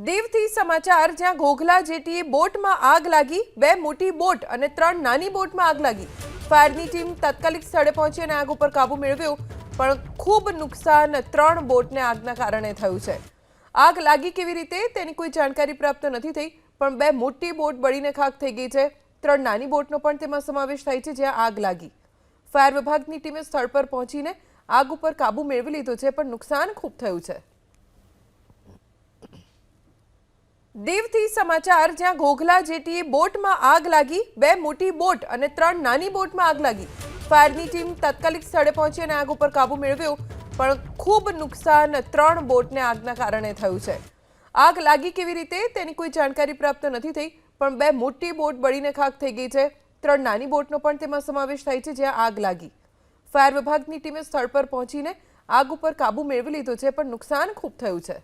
દીવથી સમાચાર જ્યાં ઘોઘલા જેટીએ બોટમાં આગ લાગી, બે મોટી બોટ અને 3 નાની બોટમાં આગ લાગી। ફાયરની ટીમ તાત્કાલિક સ્થળે પહોંચી અને આગ ઉપર કાબુ મેળવ્યો, પણ ખૂબ નુકસાન 3 બોટને આગના કારણે થયું છે। આગ લાગી કેવી રીતે તેની કોઈ જાણકારી પ્રાપ્ત નથી થઈ, પણ બે મોટી બોટ બળીને ખાખ થઈ ગઈ છે। 3 નાની બોટનો પણ તેમાં સમાવેશ થાય છે જ્યાં આગ લાગી। ફાયર વિભાગની ટીમે સ્થળ પર પહોંચીને આગ ઉપર કાબુ મેળવી લીધો છે, પણ નુકસાન ખૂબ થયું છે। દીવથી સમાચાર જ્યાં ઘોઘલા જેટીએ બોટમાં આગ લાગી, બે મોટી બોટ અને 3 નાની બોટમાં આગ લાગી। ફાયરની ટીમ તાત્કાલિક સ્થળે પહોંચી અને આગ ઉપર કાબુ મેળવ્યો, પણ ખૂબ નુકસાન 3 બોટને આગના કારણે થયું છે। આગ લાગી કેવી રીતે તેની કોઈ જાણકારી પ્રાપ્ત નથી થઈ, પણ બે મોટી બોટ બળીને ખાખ થઈ ગઈ છે। 3 નાની બોટનો પણ તેમાં સમાવેશ થાય છે જ્યાં આગ લાગી। ફાયર વિભાગની ટીમે સ્થળ પર પહોંચીને આગ ઉપર કાબુ મેળવી લીધો છે, પણ નુકસાન ખૂબ થયું છે।